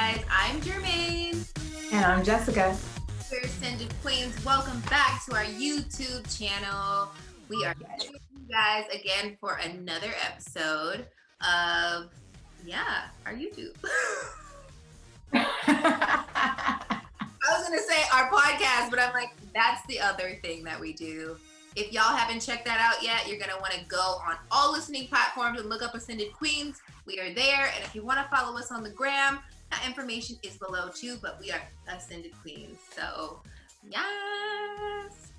guys. I'm Jermaine. And I'm Jessica. We're Ascended Queens. Welcome back to our YouTube channel. We are here with you guys again for another episode of, our YouTube. I was going to say our podcast, but I'm like, that's the other thing that we do. If y'all haven't checked that out yet, you're going to want to go on all listening platforms and look up Ascended Queens. We are there. And if you want to follow us on the gram, that information is below too, but we are Ascended Queens. So, yes.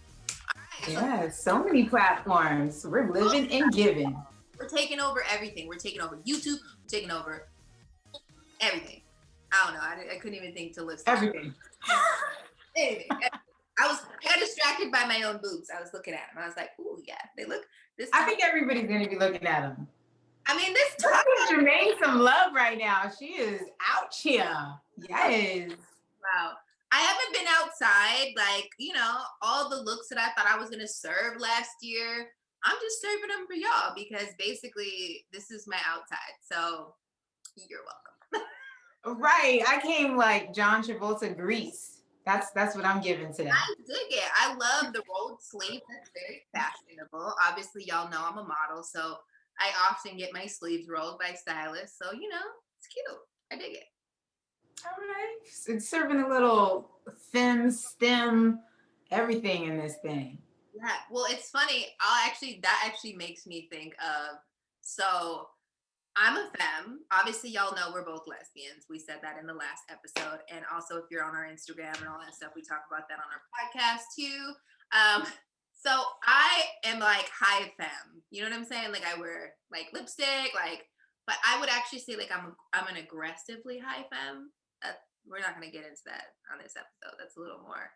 All right. Yeah, so many platforms. We're living and giving. We're taking over everything. We're taking over YouTube. We're taking over everything. I don't know. I couldn't even think to list everything. Anything. I got distracted by my own boobs. I was looking at them. I was like, ooh, yeah, they look this time. I think everybody's going to be looking at them. I mean, this time. Jermaine some love right now. She is out here. Yes. Wow. I haven't been outside. Like, all the looks that I thought I was going to serve last year, I'm just serving them for y'all because basically this is my outside. So you're welcome. Right. I came like John Travolta Grease. That's what I'm giving today. I dig it. I love the rolled sleeve. That's very fashionable. Obviously, y'all know I'm a model, so I often get my sleeves rolled by stylists. So, it's cute. I dig it. All right. It's serving a little femme, stem, everything in this thing. Yeah. Well, it's funny. That actually makes me think of, so I'm a femme. Obviously, y'all know we're both lesbians. We said that in the last episode. And also, if you're on our Instagram and all that stuff, we talk about that on our podcast too. So I am like high femme. You know what I'm saying? Like I wear like lipstick, but I would actually say like I'm an aggressively high femme. We're not going to get into that on this episode. That's a little more.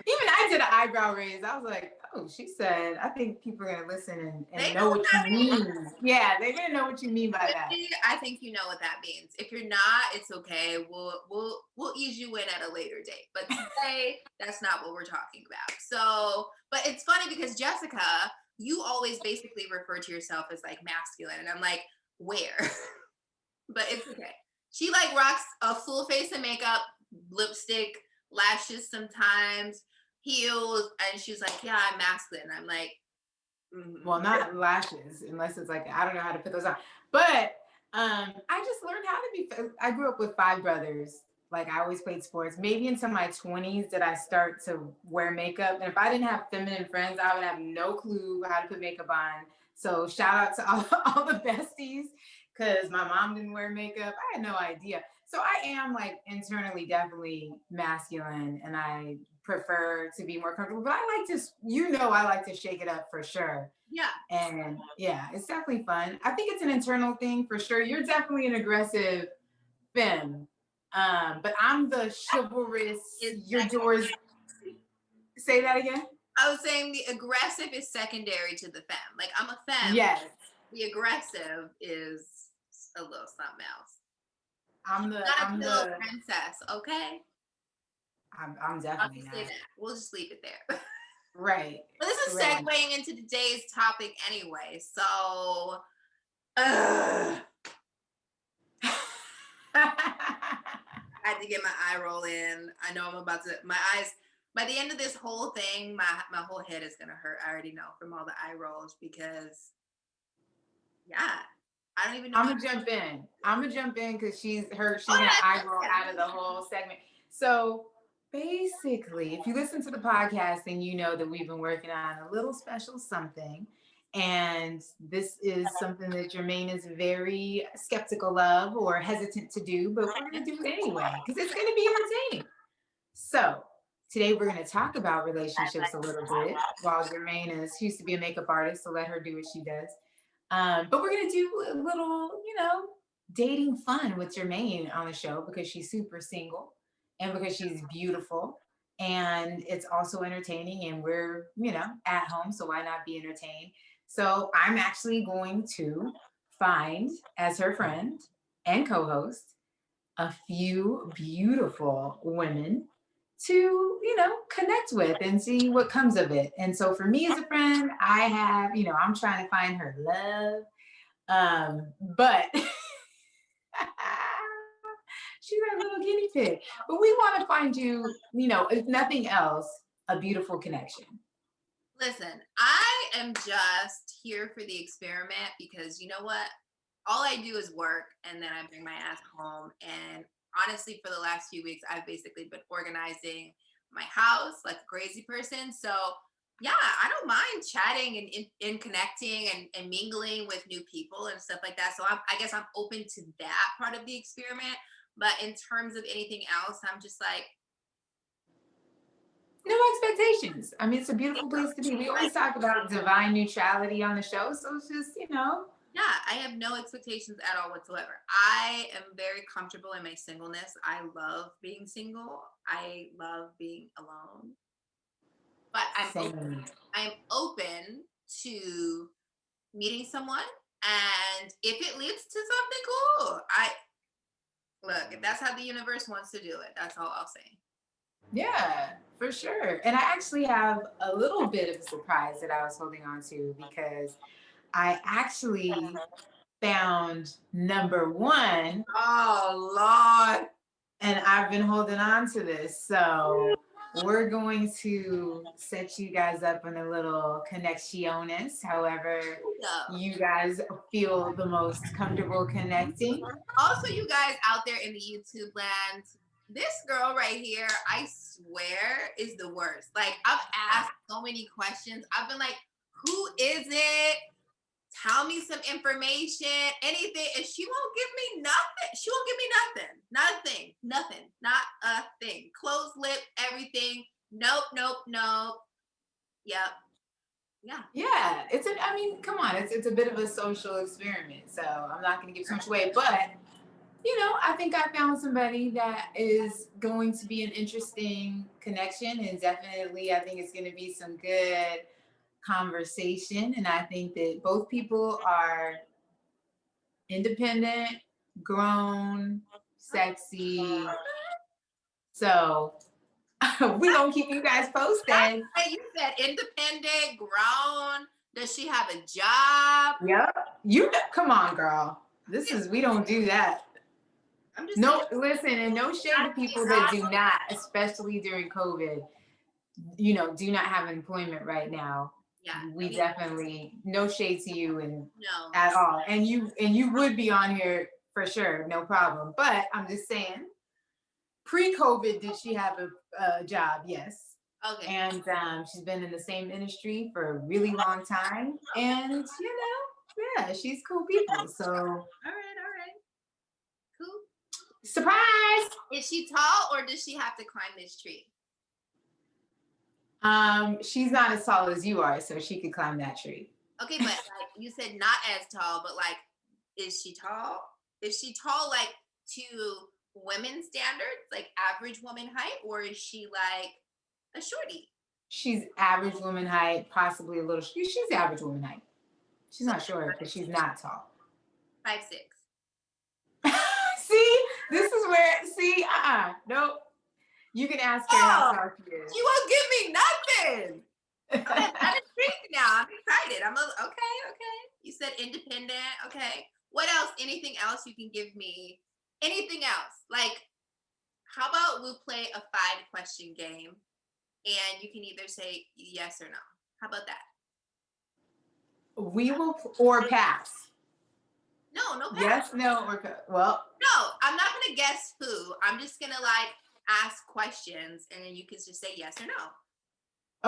Even I did an eyebrow raise. I was like, oh, she said, I think people are going to listen and know what you mean. Yeah, they're going to know what you mean by that. I think you know what that means. If you're not, it's okay. We'll ease you in at a later date. But today, that's not what we're talking about. So, but it's funny because Jessica, you always basically refer to yourself as like masculine. And I'm like, where? But it's okay. She like rocks a full face of makeup, lipstick, lashes sometimes, heels, and she's like, yeah, I'm masculine. I'm like, well, not lashes, unless it's like, I don't know how to put those on. But I just learned how to be, I grew up with 5 brothers. Like I always played sports. Maybe into my 20s did I start to wear makeup. And if I didn't have feminine friends, I would have no clue how to put makeup on. So shout out to all the besties, because my mom didn't wear makeup. I had no idea. So I am like internally definitely masculine and I prefer to be more comfortable, but I like to, I like to shake it up for sure. Yeah. And yeah, it's definitely fun. I think it's an internal thing for sure. You're definitely an aggressive femme. But I'm the chivalrous, your doors. Say that again? I was saying the aggressive is secondary to the femme. Like I'm a femme. Yes. The aggressive is a little something else. I'm the princess, okay? I'm definitely not. We'll just leave it there. Right. But this is segueing into today's topic anyway. So, I had to get my eye roll in. I know I'm about to. My eyes. By the end of this whole thing, my whole head is gonna hurt. I already know from all the eye rolls because, I don't even know. I'm gonna jump in because she's gonna eye roll out of the whole segment. So basically, if you listen to the podcast, then you know that we've been working on a little special something. And this is something that Jermaine is very skeptical of or hesitant to do, but we're gonna do it anyway because it's gonna be entertaining. So today we're gonna talk about relationships a little bit while Jermaine she used to be a makeup artist, so let her do what she does. But we're going to do a little, dating fun with Jermaine on the show because she's super single and because she's beautiful and it's also entertaining and we're, at home. So why not be entertained? So I'm actually going to find as her friend and co-host a few beautiful women to, connect with and see what comes of it. And so for me as a friend, I have, I'm trying to find her love. But She's our little guinea pig. But we want to find you, if nothing else, a beautiful connection. Listen, I am just here for the experiment because you know what? All I do is work and then I bring my ass home. And honestly, for the last few weeks, I've basically been organizing my house like a crazy person. So, yeah, I don't mind chatting and connecting and mingling with new people and stuff like that. So, I guess I'm open to that part of the experiment. But in terms of anything else, I'm just like, No expectations. I mean, it's a beautiful place to be. We always talk about divine neutrality on the show. So it's just, yeah, I have no expectations at all whatsoever. I am very comfortable in my singleness. I love being single. I love being alone. But same. I'm open to meeting someone, and if it leads to something cool, I look, if that's how the universe wants to do it, that's all I'll say. Yeah, for sure. And I actually have a little bit of a surprise that I was holding on to because I actually found number one, Oh Lord. and I've been holding on to this. So we're going to set you guys up in a little connectiones, however Yeah. you guys feel the most comfortable connecting. Also, you guys out there in the YouTube land, this girl right here, I swear, is the worst. Like, I've asked so many questions. I've been like, who is it? Tell me some information, anything. And she won't give me nothing. She won't give me nothing. Not a thing. Nothing. Not a thing. Closed lip, everything. Nope, nope, nope. Yep. Yeah. Yeah, I mean, come on, it's a bit of a social experiment. So I'm not going to give too much away, but I think I found somebody that is going to be an interesting connection, and definitely I think it's going to be some good conversation. And I think that both people are independent, grown, sexy. So we're going to keep you guys posted. You said independent, grown. Does she have a job? Yep. Come on, girl. We don't do that. I'm just No, saying. listen, and no shade to people that do not, especially during COVID, do not have employment right now. Yeah. We definitely, no shade to you and No. at all. And you would be on here for sure, no problem. But I'm just saying, pre-COVID, did she have a job? Yes. Okay. And she's been in the same industry for a really long time. And yeah, she's cool people. So All right. Cool. surprise. Is she tall or does she have to climb this tree? She's not as tall as you are, so she could climb that tree. Okay, but like you said, not as tall, but like, is she tall? Is she tall like to women's standards, like average woman height, or is she like a shorty? She's average woman height, possibly a little. She's average woman height. She's not short, but she's not tall. 5'6". See, this is where. Nope. You can ask her how tall she is. You won't give me nothing. I'm intrigued now. I'm excited. Okay. You said independent. Okay. What else? Anything else you can give me? Anything else? Like, how about we'll play a 5-question game and you can either say yes or no. How about that? We will, or pass. No pass. Yes, no, or pass. Well. No, I'm not going to guess who. I'm just going to like ask questions and then you can just say yes or no.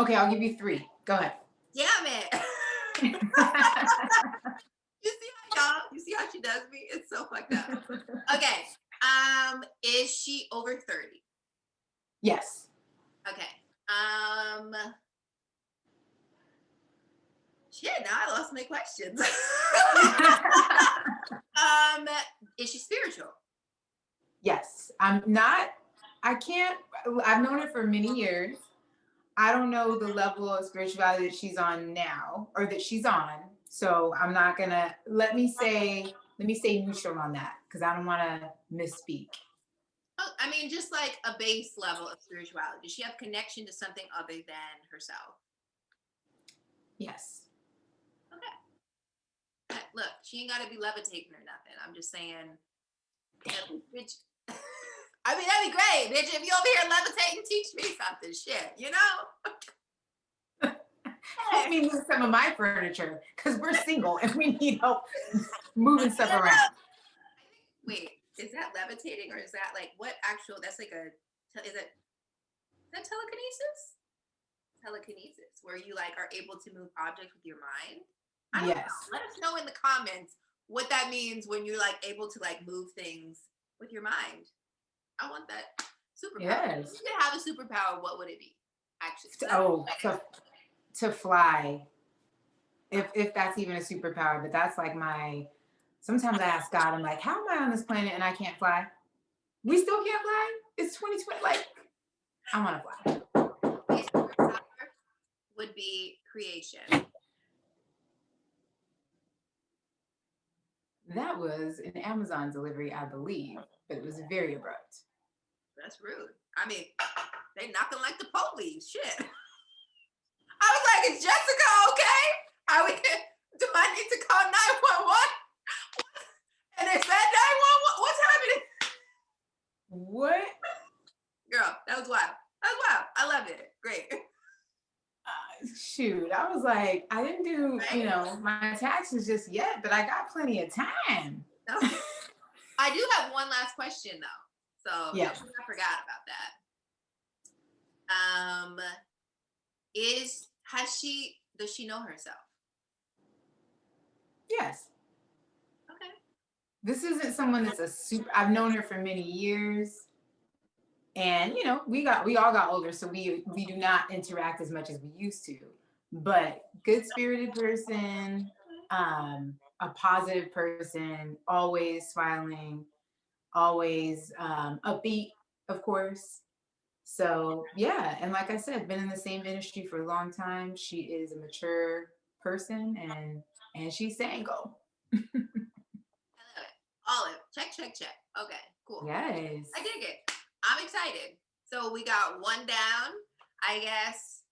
Okay, I'll give you 3. Go ahead. Damn it. You see how she does me? It's so fucked up. Okay. Is she over 30? Yes. Okay. Shit, now I lost my questions. Is she spiritual? Yes. I've known her for many years. I don't know the level of spirituality that she's on now or that she's on. So I'm not gonna let me say neutral on that because I don't want to misspeak. Oh, I mean, just like a base level of spirituality. Does she have connection to something other than herself? Yes. Look, she ain't got to be levitating or nothing. I'm just saying, bitch. I mean, that'd be great, bitch. If you over here levitating, teach me something. Shit, you know? Help me move some of my furniture because we're single and we need help moving stuff around. Wait, is that levitating or is that like what actual? That's like is that telekinesis? Telekinesis, where you like are able to move objects with your mind. I don't Yes. know. Let us know in the comments what that means when you're like able to like move things with your mind. I want that superpower. Yes. If you could have a superpower, what would it be? Actually, Oh, to fly. If that's even a superpower, but that's like my. Sometimes I ask God, I'm like, how am I on this planet and I can't fly? We still can't fly? It's 2020. Like, I want to fly. my superpower would be creation. That was an Amazon delivery, I believe, but it was very abrupt. That's rude. I mean, they knocking like the police. Shit. I was like, is Jessica okay? Do I need to call 911? And they said 911. What's happening? What? Girl, that was wild. That was wild. I loved it. Great. Shoot, I was like, I didn't do, my taxes just yet, but I got plenty of time. I do have one last question though. So yeah, I forgot about that. Does she know herself? Yes. Okay. This isn't someone that's I've known her for many years. And we all got older, so we do not interact as much as we used to. But good spirited person, a positive person, always smiling, always upbeat, of course. So yeah, and like I said, been in the same industry for a long time. She is a mature person, and she's single. I love it. Olive, check. Okay, cool. Yes. I dig it. I'm excited. So we got one down. I guess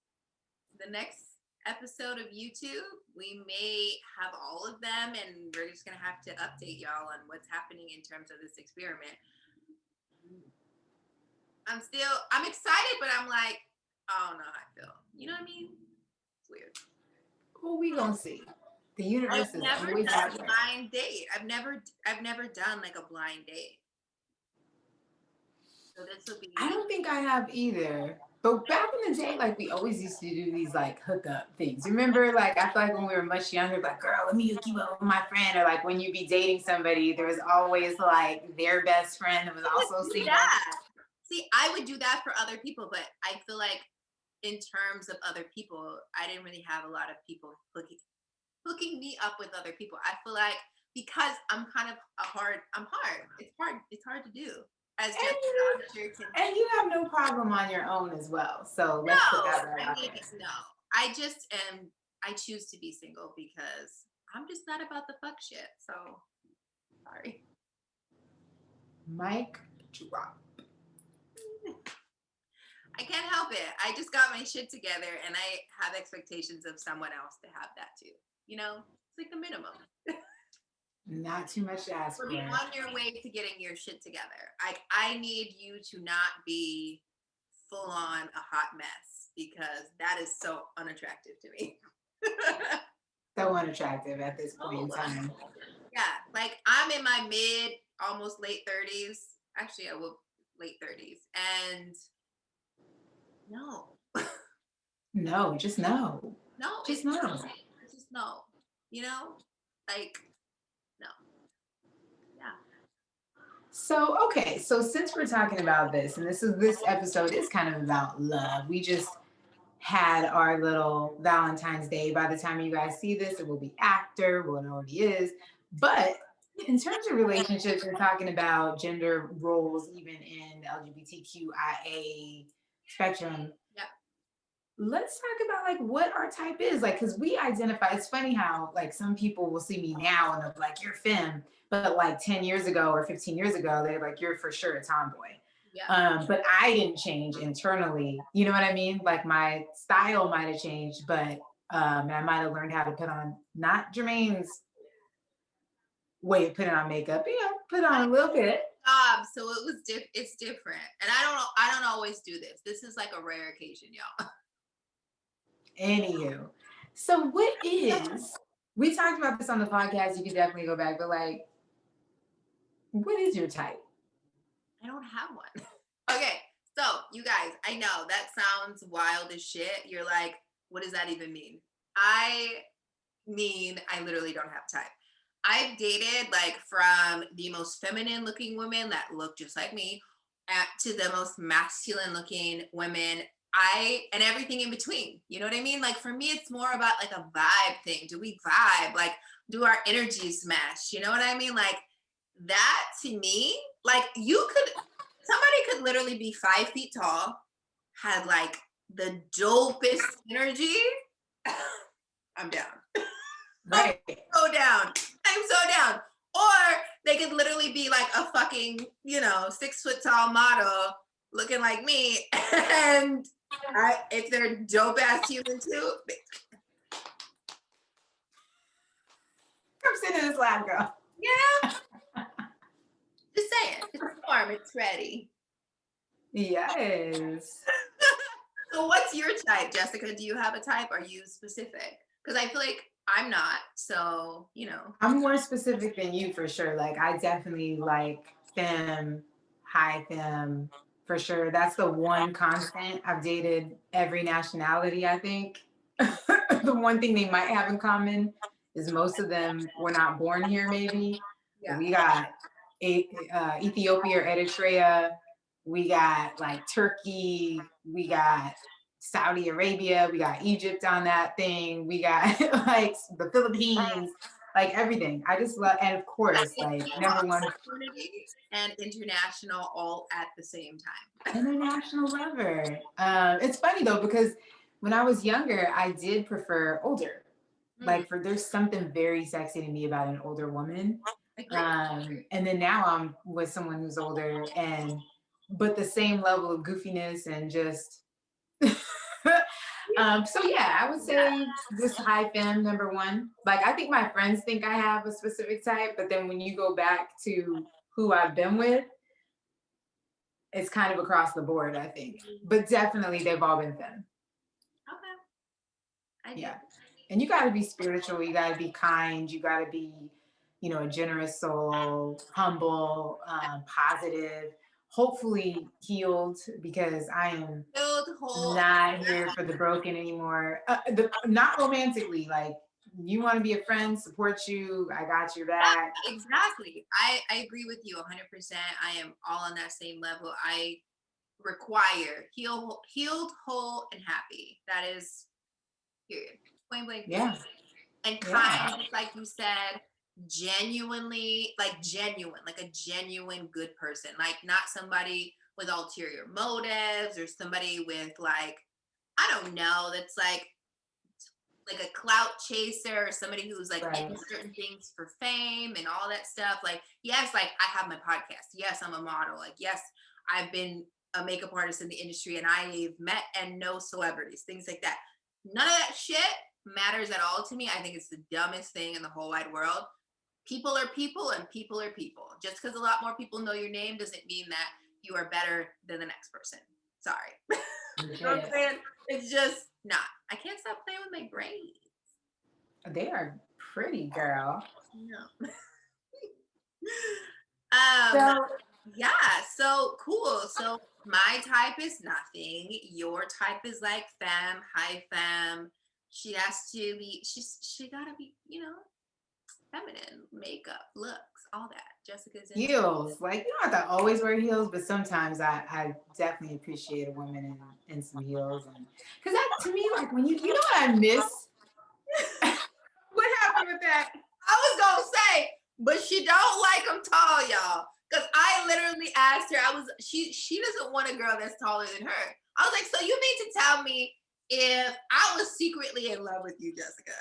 the next episode of YouTube, we may have all of them, and we're just gonna have to update y'all on what's happening in terms of this experiment. I'm excited, but I'm like, I don't know how I feel. You know what I mean? It's weird. Well, we gonna see. The universe is always done a blind date. I've never done like a blind date. So this will be. I don't think I have either. But back in the day, like we always used to do these like hookup things. Remember, like I feel like when we were much younger, like, girl, let me hook you up with my friend. Or like when you be dating somebody, there was always like their best friend that was also single. See, I would do that for other people, but I feel like in terms of other people, I didn't really have a lot of people hooking me up with other people. I feel like because I'm kind of I'm hard. It's hard to do. And you have no problem on your own as well. So let's put that right out there. No. I choose to be single because I'm just not about the fuck shit. So sorry. Mic drop. I can't help it. I just got my shit together and I have expectations of someone else to have that too. It's like the minimum. Not too much to ask for. Be on your way to getting your shit together. I need you to not be full on a hot mess because that is so unattractive to me. So unattractive at this point in time. Yeah, like I'm in my mid, almost late 30s. Actually, I will late 30s. And no. No, just no. No, just no. It's just no. Like no. Yeah. So, okay. So since we're talking about this, and this episode is kind of about love. We just had our little Valentine's Day. By the time you guys see this, it will be after. Well, it already is. But in terms of relationships, we're talking about gender roles, even in the LGBTQIA spectrum. Yeah. Let's talk about like what our type is, like, because we identify. It's funny how like some people will see me now and they're like, "You're femme," but like 10 years ago or 15 years ago, they're like, "You're for sure a tomboy." Yeah. But I didn't change internally. You know what I mean? Like my style might have changed, but and I might have learned how to put on not Jermaine's way of putting on makeup. Put on a little bit. So it was it's different. And I don't always do this. This is like a rare occasion, y'all. Anywho, so we talked about this on the podcast. You can definitely go back, but like, what is your type? I don't have one. Okay, so you guys, I know that sounds wild as shit. You're like, what does that even mean? I mean, I literally don't have type. I've dated like from the most feminine looking women that look just like me to the most masculine looking women. And everything in between. You know what I mean? Like for me, it's more about like a vibe thing. Do we vibe? Like, do our energies match? You know what I mean? Like that to me, like somebody could literally be 5 feet tall, had like the dopest energy. I'm down. Right. So down. I'm so down. Or they could literally be like a fucking, 6 foot tall model looking like me. And if they're dope ass human too. Come sit in this lab, girl. Yeah. Just saying. It's warm. It's ready. Yes. So what's your type, Jessica? Do you have a type? Are you specific? Because I feel like I'm not. So, I'm more specific than you for sure. Like I definitely like femme, high femme for sure. That's the one constant. I've dated every nationality, I think. The one thing they might have in common is most of them were not born here, maybe. Yeah. We got Ethiopia or Eritrea. We got like Turkey. We got Saudi Arabia. We got Egypt on that thing. We got like the Philippines, like everything. I just love, and of course, like number one, opportunity and international all at the same time. international lover. It's funny though, because when I was younger, I did prefer older. Like there's something very sexy to me about an older woman. And then now I'm with someone who's older but the same level of goofiness and just so yeah, I would say this high femme number one. Like I think my friends think I have a specific type, but then when you go back to who I've been with, it's kind of across the board, I think. But definitely they've all been femme. Okay. Yeah. And you gotta be spiritual, you gotta be kind, you gotta be, a generous soul, humble, positive, hopefully healed, because I am not here for the broken anymore. Not romantically, like you want to be a friend, support you, I got your back. Exactly. I agree with you 100%. I am all on that same level. I require healed, whole, and happy. That is period. Point blank. Yeah. And kind, like you said, genuinely, like a genuine good person. Like not somebody with ulterior motives or somebody with like, I don't know, that's like a clout chaser or somebody who's like in certain things for fame and all that stuff. Like, yes, like I have my podcast. Yes, I'm a model. Like, yes, I've been a makeup artist in the industry and I've met and know celebrities, things like that. None of that shit matters at all to me. I think it's the dumbest thing in the whole wide world. People are people and people are people. Just because a lot more people know your name doesn't mean that you are better than the next person. Sorry. You know what I'm saying? It's just not. I can't stop playing with my braids. They are pretty, girl. No. Yeah, so cool. So my type is nothing. Your type is like femme, high femme. She has to be, she gotta be, feminine, makeup, looks, all that. Jessica's in heels. Like you don't have to always wear heels, but sometimes I definitely appreciate a woman in some heels, and because that to me, like when you know what I miss. What happened with that? I was gonna say, but she don't like them tall, y'all. Cause I literally asked her, she doesn't want a girl that's taller than her. I was like, so you mean to tell me if I was secretly in love with you, Jessica,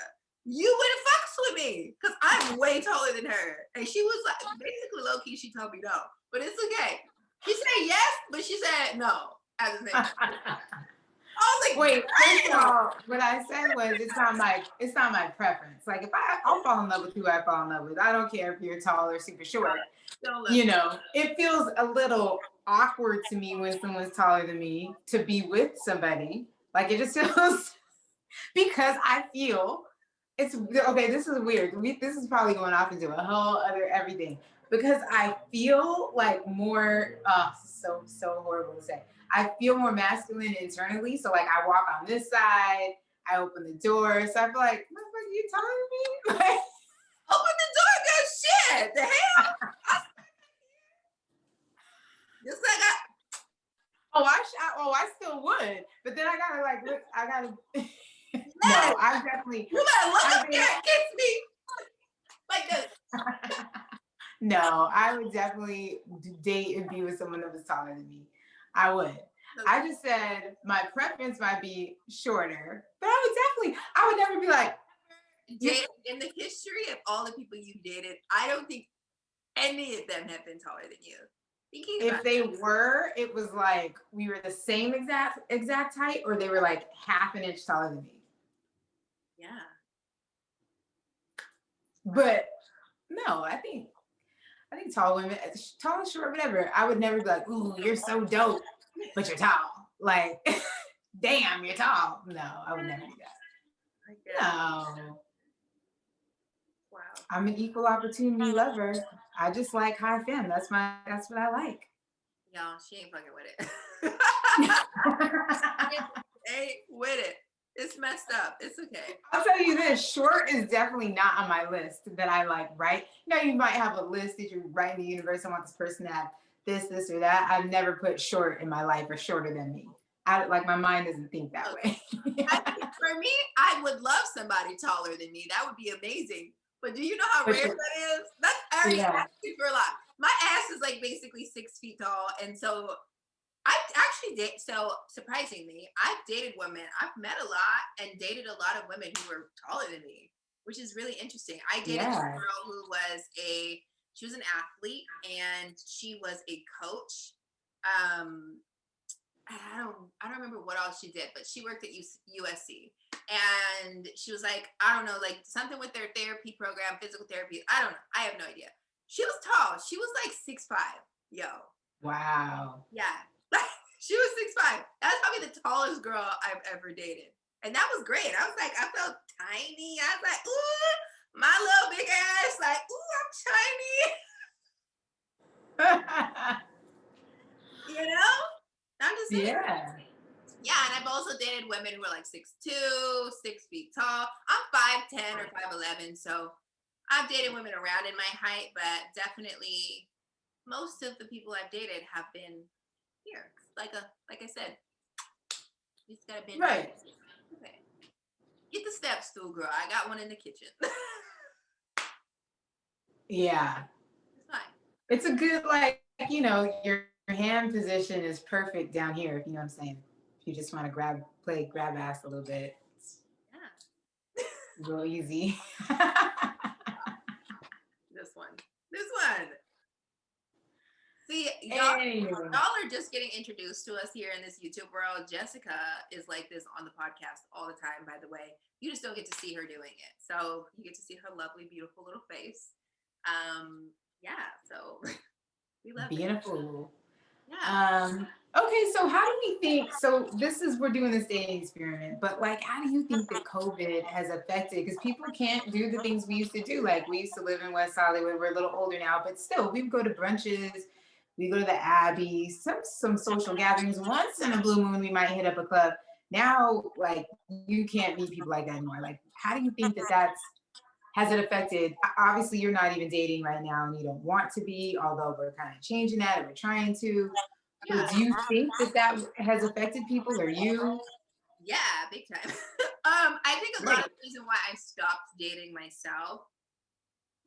you wouldn't fucks with me because I'm way taller than her. And she was like, basically low key, she told me no, but it's okay. She said yes, but she said no at the same time. I was like, Wait, first of damn. all, what I said was it's not my preference. Like if I'll fall in love with who I fall in love with. I don't care if you're tall or super short. Don't look. You know, it feels a little awkward to me when someone's taller than me to be with somebody. Like it just feels because I feel it's okay. This is weird. This is probably going off into a whole other everything because I feel like more. So horrible to say. I feel more masculine internally. So like I walk on this side. I open the door. So I feel like, motherfucker, you taller than me? Like, Open the door, good shit. The hell? Just like I still would, but then I gotta like look. I gotta. yes, No, I definitely. you better look I up there and kiss me like this. No, I would definitely date and be with someone that was taller than me. I would. I just said my preference might be shorter, but I would never be like, Dated in the history of all the people you dated, I don't think any of them have been taller than you. Thinking if about they were, it was like we were the same exact height, or they were like half an inch taller than me. yeah. But no, I think tall women, tall and short, whatever. I would never be like, ooh, you're so dope, but you're tall. Like, damn, you're tall. No, I would never do that. No. Wow. I'm an equal opportunity lover. I just like high femme. That's what I like. Y'all, she ain't fucking with it. Ain't with it. It's messed up. It's okay. I'll tell you this, short is definitely not on my list that I like, right? You know, you might have a list that you write in the universe. I want this person to have this, or that. I've never put short in my life or shorter than me. Like my mind doesn't think that way. For me, I would love somebody taller than me. That would be amazing. But do you know how rare that is? That's already asking for a lot. My ass is like basically 6 feet tall. And so I actually date. So surprisingly, I've dated women. I've met a lot and dated a lot of women who were taller than me, which is really interesting. I dated a girl who was she was an athlete and she was a coach. I don't remember what else she did, but she worked at USC. And she was like, I don't know, like something with their therapy program, physical therapy. I don't know. I have no idea. She was tall. She was like 6'5". Yo. Wow. Yeah. She was 6'5". That's probably the tallest girl I've ever dated. And that was great. I was like, I felt tiny. I was like, ooh, my little big ass, like, ooh, I'm tiny. You know? I'm just saying. Yeah, and I've also dated women who are like 6'2", 6 feet tall. I'm 5'10" or 5'11", so I've dated women around in my height, but definitely most of the people I've dated have been here. Like I said, you just gotta bend. Right. Okay. Get the step stool, girl. I got one in the kitchen. Yeah. It's fine. It's a good, like, you know, your hand position is perfect down here, if you know what I'm saying. If you just want to play grab ass a little bit. Yeah. Real easy. This one. See, y'all are just getting introduced to us here in this YouTube world. Jessica is like this on the podcast all the time, by the way. You just don't get to see her doing it. So you get to see her lovely, beautiful little face. Yeah, so we love it. Beautiful. Yeah. Okay, so how do we think, so we're doing this dating experiment, but like, how do you think that COVID has affected, because people can't do the things we used to do. Like we used to live in West Hollywood, we're a little older now, but still we would go to brunches, we go to the Abbey, some social gatherings. Once in a blue moon, we might hit up a club. Now, like, you can't meet people like that anymore. Like, how do you think that has it affected? Obviously, you're not even dating right now and you don't want to be, although we're kind of changing that and we're trying to. Yeah. Do you think that has affected people or you? Yeah, big time. I think a lot of the reason why I stopped dating myself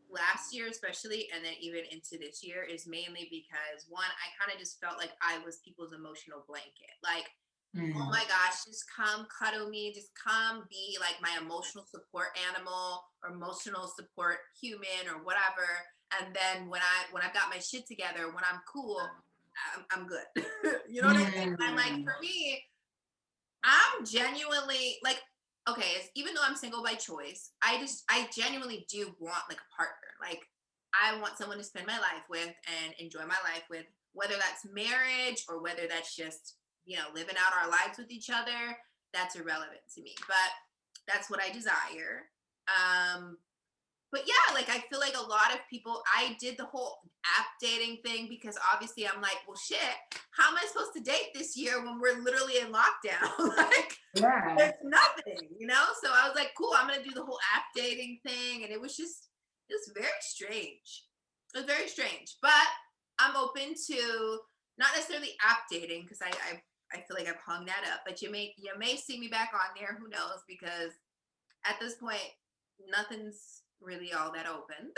last year especially, and then even into this year, is mainly because one, I kind of just felt like I was people's emotional blanket. Like, oh my gosh, just come cuddle me, just come be like my emotional support animal or emotional support human or whatever. And then when I've got my shit together, when I'm cool, I'm good. You know what I mean? I'm like, for me, I'm genuinely like, okay, even though I'm single by choice, I genuinely do want like a partner. Like, I want someone to spend my life with and enjoy my life with, whether that's marriage or whether that's just, living out our lives with each other. That's irrelevant to me. But that's what I desire. Um, but yeah, like I feel like a lot of people, I did the whole app dating thing because obviously I'm like, well, shit, how am I supposed to date this year when we're literally in lockdown? Like, Yeah. there's nothing. So I was like, cool, I'm gonna do the whole app dating thing, and it was very strange. It was very strange, but I'm open to not necessarily app dating because I feel like I've hung that up. But you may see me back on there. Who knows? Because at this point, nothing's really all that open.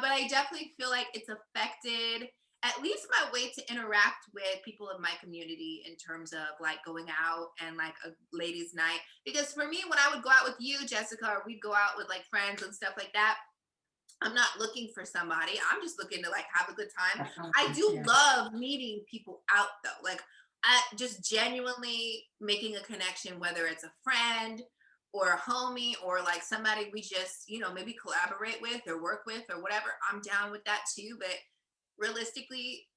But I definitely feel like it's affected at least my way to interact with people of my community in terms of like going out and like a ladies' night. Because for me, when I would go out with you, Jessica, or we'd go out with like friends and stuff like that, I'm not looking for somebody. I'm just looking to like have a good time. I do Yeah. love meeting people out though. Like I just genuinely making a connection, whether it's a friend or a homie or like somebody we just, maybe collaborate with or work with or whatever. I'm down with that too. But realistically,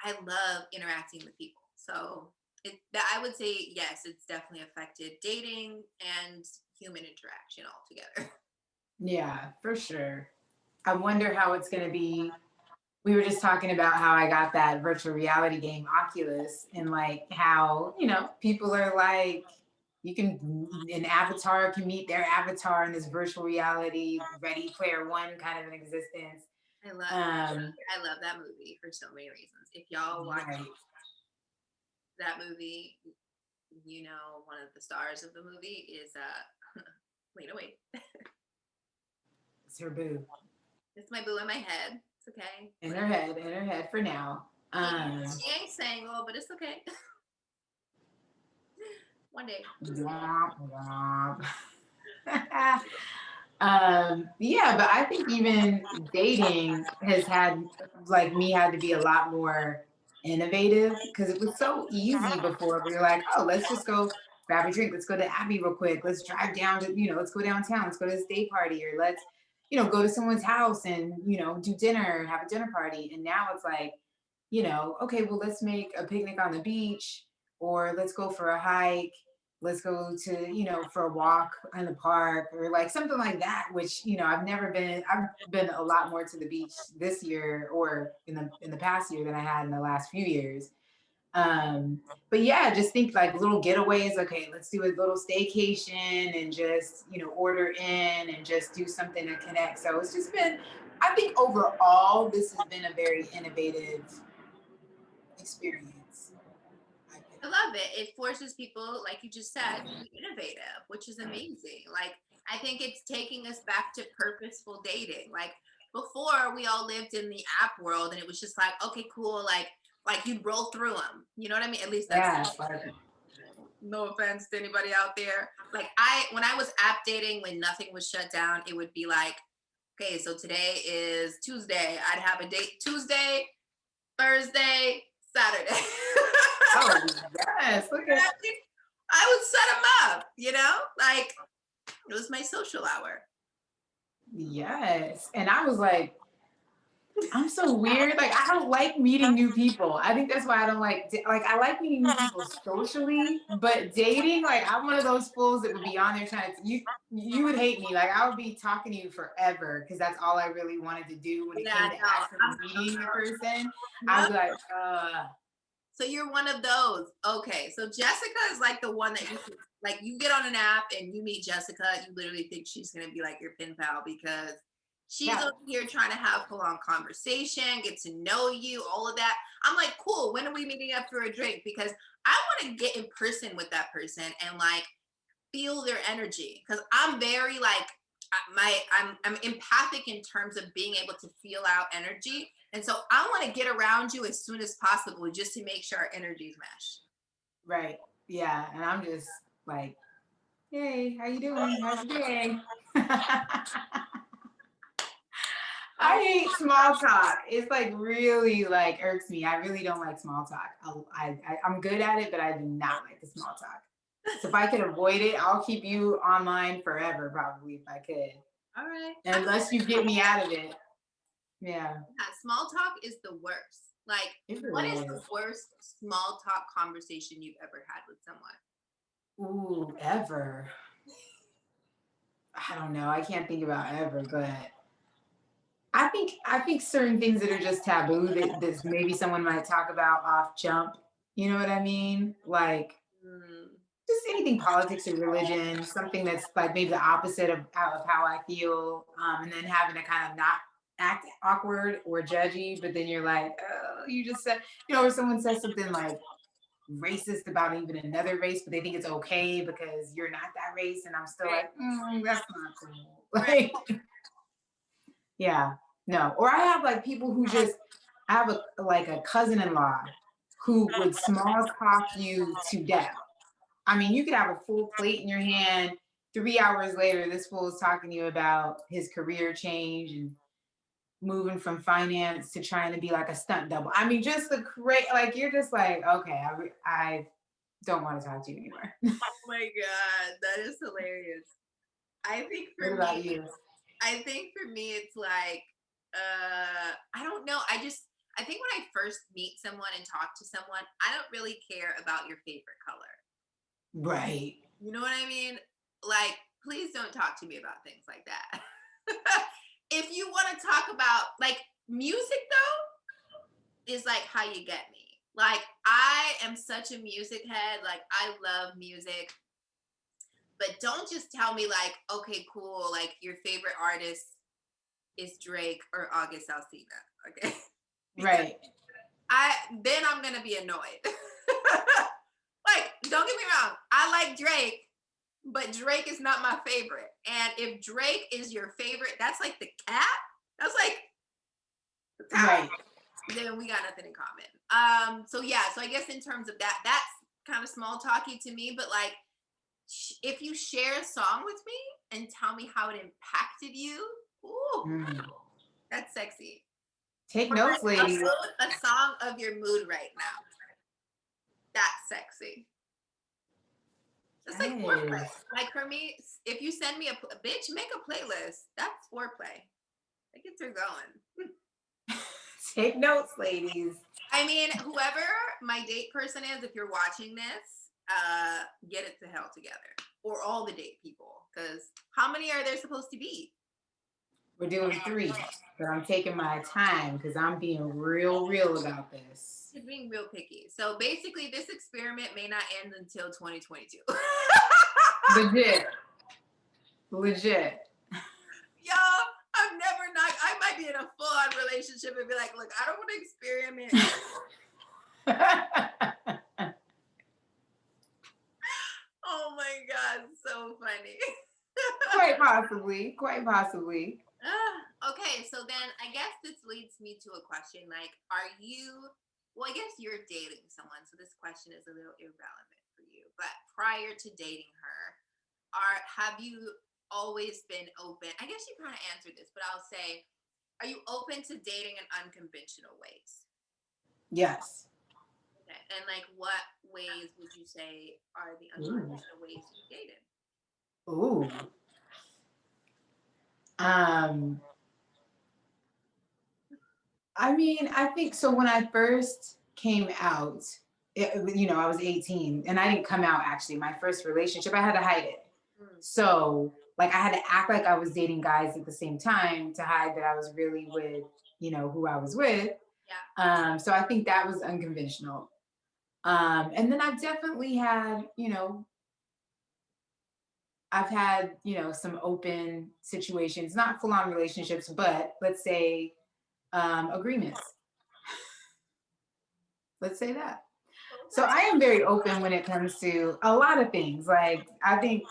I love interacting with people. So I would say yes, it's definitely affected dating and human interaction altogether. Yeah, for sure. I wonder how it's going to be. We were just talking about how I got that virtual reality game Oculus and like how, people are like, an avatar can meet their avatar in this virtual reality, Ready Player One kind of an existence. I love Um, I love that movie for so many reasons. If y'all watch right. that movie, one of the stars of the movie is Lena Waithe. It's her boo It's my boo in my head. It's okay. in her head for now. She ain't single, but it's okay. One day. Womp, womp. Yeah, but I think even dating has had like me had to be a lot more innovative because it was so easy before. We were like, oh, let's just go grab a drink. Let's go to Abbey real quick. Let's drive down to, let's go downtown. Let's go to this day party or let's, go to someone's house and, do dinner, have a dinner party. And now it's like, okay, well, let's make a picnic on the beach or let's go for a hike, let's go to for a walk in the park or like something like that, which I've been a lot more to the beach this year or in the past year than I had in the last few years. But yeah, just think like little getaways. Okay, let's do a little staycation and just order in and just do something to connect. So it's just been, I think overall this has been a very innovative experience, I think. I love it. It forces people, like you just said, to be innovative, which is amazing. Like, I think it's taking us back to purposeful dating. Like before, we all lived in the app world, and it was just like, okay, cool. Like you'd roll through them. You know what I mean? At least that's Yeah, like, no offense to anybody out there. Like when I was app dating, when nothing was shut down, it would be like, okay, so today is Tuesday. I'd have a date Tuesday, Thursday, Saturday. oh yes, look at I would set them up, like it was my social hour. yes. And I was like, I'm so weird. Like, I don't like meeting new people. I think that's why I don't like I like meeting new people socially, but dating, like I'm one of those fools that would be on there trying to you would hate me. Like I would be talking to you forever because that's all I really wanted to do when it Yeah, came to no, actually meeting the person. no. I'd be like, So you're one of those. Okay. So Jessica is like the one that like you get on an app and you meet Jessica, you literally think she's gonna be like your pen pal because she's yeah, over here trying to have full on conversation, get to know you, all of that. I'm like, cool, when are we meeting up for a drink? Because I want to get in person with that person and like feel their energy. Because I'm very like I'm empathic in terms of being able to feel out energy. And so I want to get around you as soon as possible just to make sure our energies mesh. right. Yeah. And I'm just like, hey, how you doing? How's your day? I hate small talk. It's like really like irks me. I really don't like small talk. I'm good at it, but I do not like the small talk. So if I could avoid it, I'll keep you online forever, probably if I could. All right. Unless you get me out of it. Yeah. Small talk is the worst. Like, It what really is the is. worst small talk conversation you've ever had with someone? Ooh, ever. I don't know. I can't think about ever, but I think certain things that are just taboo that maybe someone might talk about off jump. You know what I mean? Like Mm, just anything politics or religion, something that's like maybe the opposite of how I feel, and then having to kind of not act awkward or judgy, but then you're like, oh, you just said, or someone says something like racist about even another race, but they think it's okay because you're not that race, and I'm still right. like, that's not cool. Right. Like, yeah, no. Or I have like people who just, I have a cousin-in-law who would small talk you to death. I mean, you could have a full plate in your hand. 3 hours later, this fool is talking to you about his career change and moving from finance to trying to be like a stunt double. I mean, just the great, like, you're just like, okay, I don't want to talk to you anymore. Oh my God, that is hilarious. I think What for about me, you? it's like, I don't know. I think when I first meet someone and talk to someone, I don't really care about your favorite color. Right. You know what I mean? Like, please don't talk to me about things like that. If you want to talk about like music though, is like how you get me. Like, I am such a music head. Like, I love music, but don't just tell me like, okay, cool. Like, your favorite artist is Drake or August Alsina. Okay. Because Right. then I'm gonna be annoyed. Like, don't get me wrong, I like Drake, but Drake is not my favorite. And if Drake is your favorite, that's like the cap. That's like the top. Right. Then we got nothing in common. So yeah, so I guess in terms of that, that's kind of small talky to me. But like, if you share a song with me and tell me how it impacted you, ooh, Mm. that's sexy. Take Or notes, like ladies. a song of your mood right now. That's sexy. It's like foreplay. Yes. Like for me, if you send me a bitch, make a playlist. That's foreplay. It gets her going. Take notes, ladies. I mean, whoever my date person is, if you're watching this, get it to hell together. Or all the date people. Because how many are there supposed to be? We're doing 3, but I'm taking my time because I'm being real about this. Just being real picky. So basically, this experiment may not end until 2022. Legit. Legit. Y'all, I'm never not. I might be in a full on relationship and be like, look, I don't want to experiment. Oh my God, so funny. Quite possibly. Quite possibly. Okay, so then I guess this leads me to a question like, are you, well, I guess you're dating someone, so this question is a little irrelevant for you, but prior to dating her, have you always been open? I guess you kind of answered this, but I'll say, are you open to dating in unconventional ways? Yes. Okay. And like, what ways would you say are the Ooh. unconventional ways you dated? Ooh. Um, I mean, I think so. When I first came out, I was 18 and I didn't come out actually. My first relationship, I had to hide it. Mm, So, like, I had to act like I was dating guys at the same time to hide that I was really with, who I was with. yeah. So I think that was unconventional. And then I've definitely had, some open situations, not full on relationships, but let's say agreements. Let's say that. So Okay. I am very open when it comes to a lot of things. Like I think,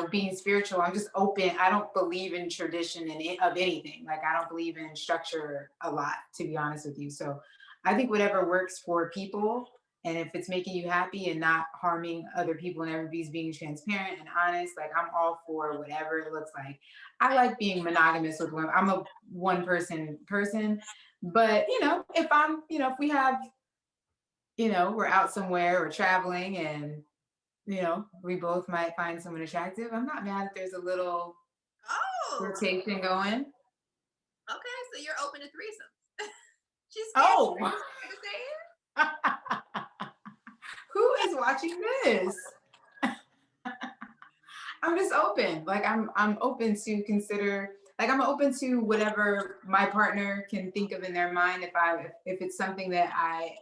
being spiritual, I'm just open. I don't believe in tradition of anything. Like I don't believe in structure a lot, to be honest with you. So I think whatever works for people, And if it's making you happy and not harming other people and everybody's being transparent and honest, like I'm all for whatever it looks like. I like being monogamous with women. I'm a one person, but if we have, we're out somewhere or traveling and we both might find someone attractive. I'm not mad if there's a little Oh, rotation going. okay. So you're open to threesomes. She's scared. Oh, To say it. who is watching this? I'm just open. Like I'm open to consider. Like I'm open to whatever my partner can think of in their mind. If it's something that I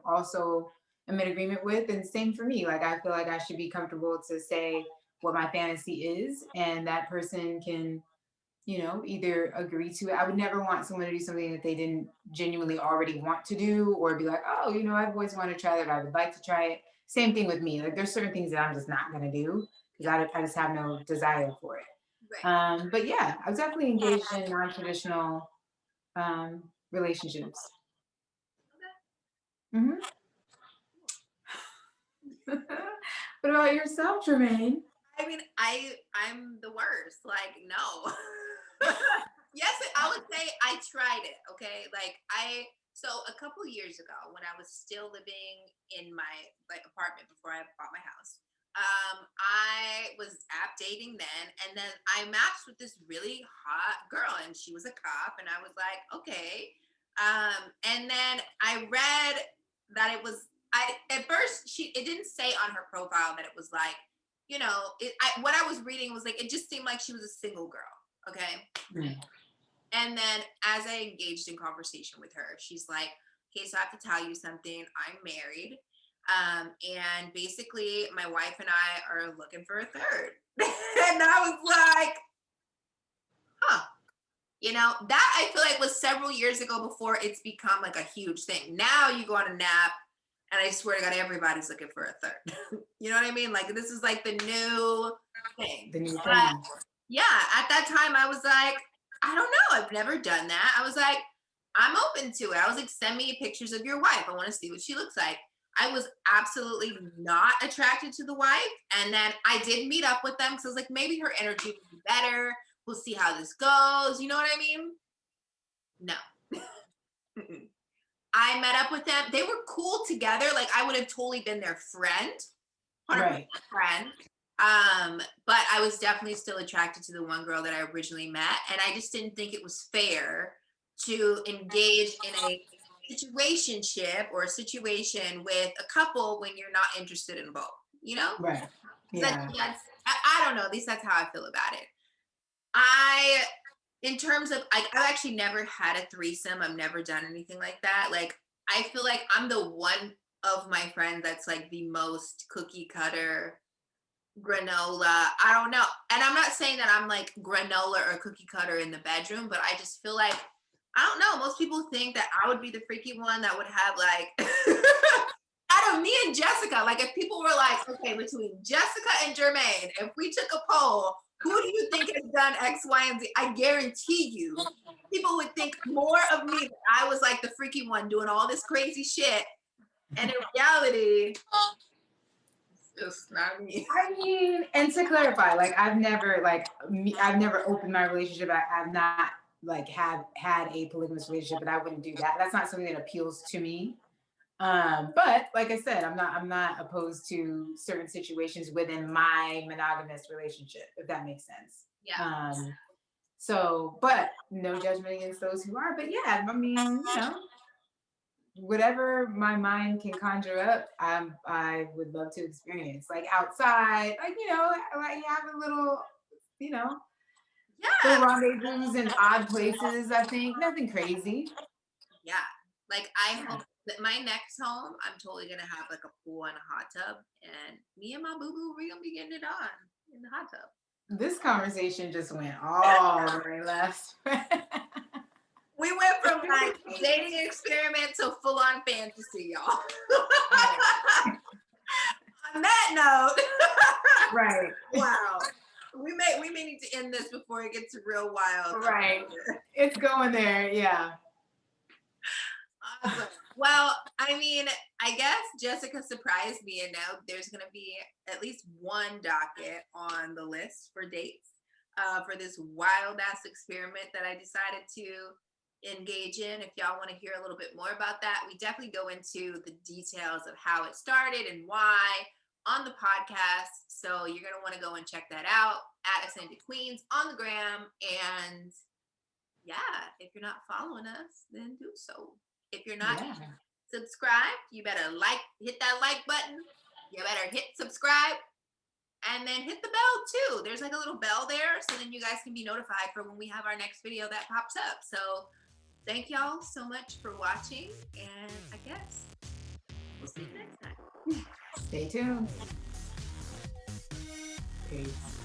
also am in agreement with, and same for me. Like I feel like I should be comfortable to say what my fantasy is, and that person can either agree to it. I would never want someone to do something that they didn't genuinely already want to do, or be like, oh, I've always wanted to try that. I would like to try it. Same thing with me. Like there's certain things that I'm just not going to do because I just have no desire for it. Right. But yeah, I've definitely engaged in non-traditional relationships. Okay. Hmm. What about yourself, Jermaine? I mean, I'm the worst. Like, no. Yes, I would say I tried it. Okay, so a couple years ago when I was still living in my apartment before I bought my house, I was app dating then, and then I matched with this really hot girl, and she was a cop, and I was like, okay. And then I read that it was I at first it didn't say on her profile that it was like what I was reading was like it just seemed like she was a single girl. Okay. Mm. And then as I engaged in conversation with her, she's like, okay, so I have to tell you something. I'm married. And basically my wife and I are looking for a third. And I was like, huh. That I feel like was several years ago before it's become like a huge thing. Now you go on a nap and I swear to God, everybody's looking for a third. You know what I mean? Like this is like the new thing. The new But thing. yeah, at that time I was like, I don't know. I've never done that. I was like, I'm open to it. I was like, send me pictures of your wife. I want to see what she looks like. I was absolutely not attracted to the wife. And then I did meet up with them because I was like, maybe her energy would be better. We'll see how this goes. You know what I mean? No. Mm-mm. I met up with them. They were cool together. Like I would have totally been their friend, 100% Right. friend. But I was definitely still attracted to the one girl that I originally met, and I just didn't think it was fair to engage in a situationship or a situation with a couple when you're not interested in both. You know, Right. Yeah. I don't know. At least that's how I feel about it. I in terms of I've actually never had a threesome. I've never done anything like that. Like I feel like I'm the one of my friends that's like the most cookie cutter granola. I don't know. And I'm not saying that I'm like granola or cookie cutter in the bedroom, but I just feel like I don't know. Most people think that I would be the freaky one that would have like out of me and Jessica, like if people were like, okay, between Jessica and Jermaine, if we took a poll, who do you think has done X, Y, and Z? I guarantee you, people would think more of me that I was like the freaky one doing all this crazy shit. And in reality, it's just not me. I mean, and to clarify, like I've never opened my relationship. I've not like have had a polygamous relationship, and I wouldn't do that. That's not something that appeals to me. But like I said, I'm not opposed to certain situations within my monogamous relationship, if that makes sense. Yeah. So, but no judgment against those who are. But yeah, I mean, whatever my mind can conjure up, I would love to experience. Like outside, like have a little, you know, little Yeah. rendezvous in odd places. I think nothing crazy. Yeah. Like I Yeah. hope that my next home, I'm totally gonna have like a pool and a hot tub, and me and my boo boo, we're gonna be getting it on in the hot tub. This conversation just went all the way left. We went from like dating experiment to full on fantasy, y'all. On that note, Right. wow. We may need to end this before it gets real wild. Right. It's going there. Yeah. Awesome. Well, I I mean, I guess Jessica surprised me, and now there's going to be at least one docket on the list for dates for this wild ass experiment that I decided to engage in. If y'all want to hear a little bit more about that, we definitely go into the details of how it started and why on the podcast. So you're going to want to go and check that out at Ascended Queens on the gram. And yeah, if you're not following us, then do so. If you're not subscribed, you better hit that like button. You better hit subscribe and then hit the bell too. There's like a little bell there, so then you guys can be notified for when we have our next video that pops up. So thank y'all so much for watching, and I guess we'll see you next time. Stay tuned. Peace.